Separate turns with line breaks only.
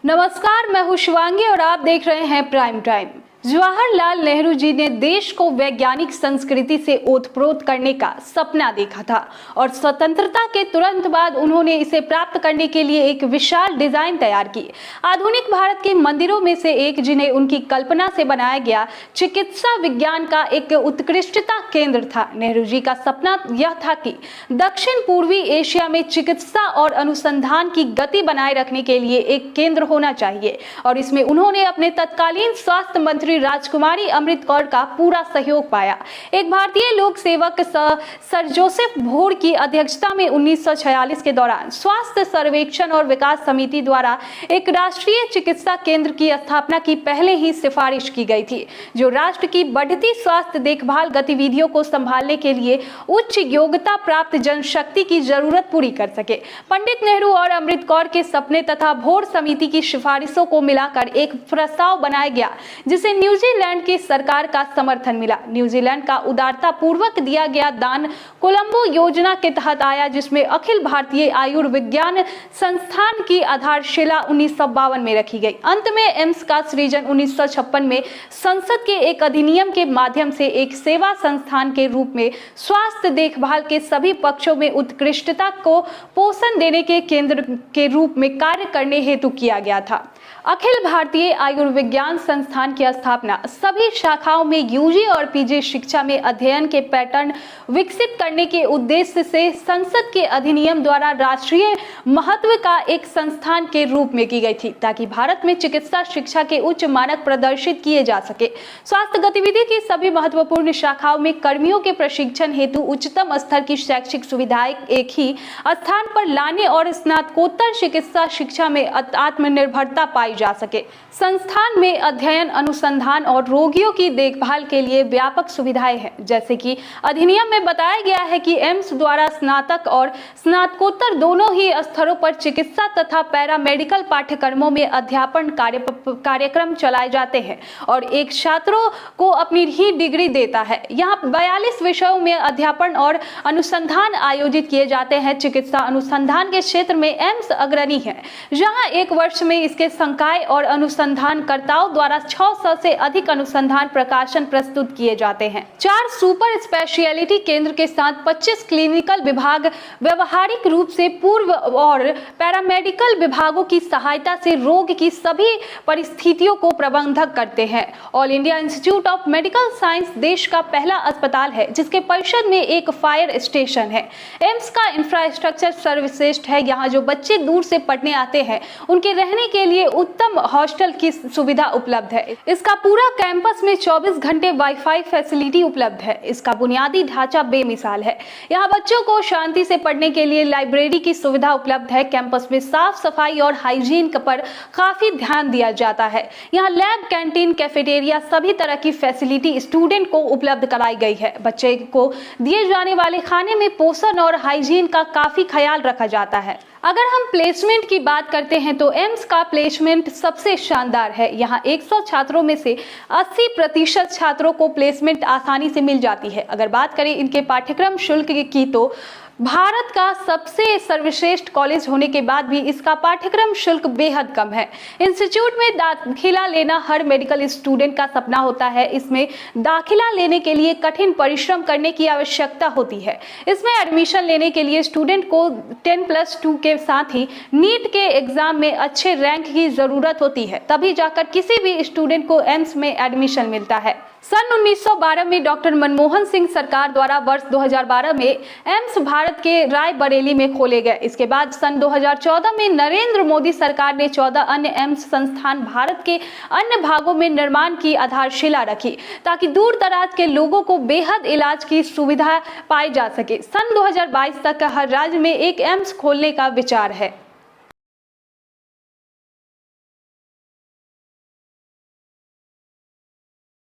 नमस्कार, मैं हूं शिवांगी और आप देख रहे हैं प्राइम टाइम। जवाहरलाल नेहरू जी ने देश को वैज्ञानिक संस्कृति से ओतप्रोत करने का सपना देखा था और स्वतंत्रता के तुरंत बाद उन्होंने इसे प्राप्त करने के लिए एक विशाल डिजाइन तैयार की। आधुनिक भारत के मंदिरों में से एक, जिन्हें उनकी कल्पना से बनाया गया, चिकित्सा विज्ञान का एक उत्कृष्टता केंद्र था। नेहरू जी का सपना यह था कि दक्षिण पूर्वी एशिया में चिकित्सा और अनुसंधान की गति बनाए रखने के लिए एक केंद्र होना चाहिए और इसमें उन्होंने अपने तत्कालीन स्वास्थ्य मंत्री राजकुमारी अमृत कौर का पूरा सहयोग पाया। एक भारतीय लोक सेवक सर जोसेफ भोर की अध्यक्षता में 1946 के दौरान स्वास्थ्य सर्वेक्षण और विकास समिति द्वारा एक राष्ट्रीय चिकित्सा केंद्र की स्थापना की पहले ही सिफारिश की गई थी, जो राष्ट्र की बढ़ती स्वास्थ्य देखभाल गतिविधियों को संभालने के लिए उच्च योग्यता प्राप्त जनशक्ति की जरूरत पूरी कर सके। पंडित नेहरू और अमृत कौर के सपने तथा भोर समिति की सिफारिशों को मिलाकर एक प्रस्ताव बनाया गया, जिसे न्यूजीलैंड की सरकार का समर्थन मिला। न्यूजीलैंड का उदारता पूर्वक दिया गया दान कोलंबो योजना के तहत आया, जिसमें अखिल भारतीय आयुर्विज्ञान संस्थान की आधारशिला 1952 में रखी गई। अंत में एम्स का सृजन 1956 में संसद के एक अधिनियम के माध्यम से एक सेवा संस्थान के रूप में स्वास्थ्य देखभाल के सभी पक्षों में उत्कृष्टता को पोषण देने के केंद्र के रूप में कार्य करने हेतु किया गया था। अखिल भारतीय आयुर्विज्ञान संस्थान की स्थापना सभी शाखाओं में यूजी और पीजी शिक्षा में अध्ययन के पैटर्न विकसित करने के उद्देश्य से संसद के अधिनियम द्वारा राष्ट्रीय महत्व का एक संस्थान के रूप में की गई थी, ताकि भारत में चिकित्सा शिक्षा के उच्च मानक प्रदर्शित किए जा सके। स्वास्थ्य गतिविधि की सभी महत्वपूर्ण शाखाओं में कर्मियों के प्रशिक्षण हेतु उच्चतम स्तर की शैक्षिक सुविधाएं एक ही स्थान पर लाने और स्नातकोत्तर चिकित्सा शिक्षा में आत्मनिर्भरता पाई जा सके। संस्थान में अध्ययन, अनुसंधान और रोगियों की देखभाल के लिए व्यापक सुविधाएं हैं, जैसे कि अधिनियम में बताया गया है कि एम्स द्वारा स्नातक और स्नातकोत्तर दोनों ही स्तरों पर चिकित्सा तथा पैरामेडिकल पाठ्यक्रमों में अध्यापन कार्यक्रम चलाए जाते हैं और एक छात्रों को अपनी ही डिग्री देता है। यहाँ 42 विषयों में अध्यापन और अनुसंधान आयोजित किए जाते हैं। चिकित्सा अनुसंधान के क्षेत्र में एम्स अग्रणी है, जहाँ एक वर्ष में इसके संकाय और अनुसंधानकर्ताओं द्वारा 600 से अधिक अनुसंधान प्रकाशन प्रस्तुत किए जाते हैं। 4 सुपर स्पेशलिटी केंद्र के साथ 25 क्लिनिकल विभाग व्यवहारिक रूप से पूर्व और पैरामेडिकल विभागों की सहायता से रोग की सभी परिस्थितियों को प्रबंधक करते हैं। All India institute of medical science देश का पहला अस्पताल है, जिसके परिसर में एक फायर स्टेशन है। एम्स का इंफ्रास्ट्रक्चर सर्वश्रेष्ठ है। यहाँ जो बच्चे दूर से पढ़ने आते हैं, उनके रहने के लिए उत्तम हॉस्टल की सुविधा उपलब्ध है। इसका पूरा कैंपस में 24 घंटे वाईफाई फैसिलिटी उपलब्ध है। इसका बुनियादी ढांचा बेमिसाल है। यहाँ बच्चों को शांति से पढ़ने के लिए लाइब्रेरी की सुविधा उपलब्ध है। कैंपस में साफ सफाई और हाइजीन पर काफी ध्यान दिया जाता है। यहाँ लैब, कैंटीन, कैफेटेरिया, सभी तरह की फैसिलिटी स्टूडेंट को उपलब्ध कराई गई है। बच्चे को दिए जाने वाले खाने में पोषण और हाइजीन का काफी ख्याल रखा जाता है। अगर हम प्लेसमेंट की बात करते हैं तो एम्स का प्लेसमेंट सबसे शानदार है। यहाँ 100 छात्रों में से 80% छात्रों को प्लेसमेंट आसानी से मिल जाती है। अगर बात करें इनके पाठ्यक्रम शुल्क की तो भारत का सबसे सर्वश्रेष्ठ कॉलेज होने के बाद भी इसका पाठ्यक्रम शुल्क बेहद कम है। इंस्टीट्यूट में दाखिला लेना हर मेडिकल स्टूडेंट का सपना होता है। इसमें दाखिला लेने के लिए कठिन परिश्रम करने की आवश्यकता होती है। इसमें एडमिशन लेने के लिए स्टूडेंट को 10+2 के साथ ही नीट के एग्जाम में अच्छे रैंक की जरूरत होती है, तभी जाकर किसी भी स्टूडेंट को एम्स में एडमिशन मिलता है। सन 1912 में डॉक्टर मनमोहन सिंह सरकार द्वारा वर्ष 2012 में एम्स भारत के रायबरेली में खोले गए। इसके बाद सन 2014 में नरेंद्र मोदी सरकार ने 14 अन्य एम्स संस्थान भारत के अन्य भागों में निर्माण की आधारशिला रखी, ताकि दूर दराज के लोगों को बेहद इलाज की सुविधा पाई जा सके। सन 2022 तक हर राज्य में एक एम्स खोलने का विचार है।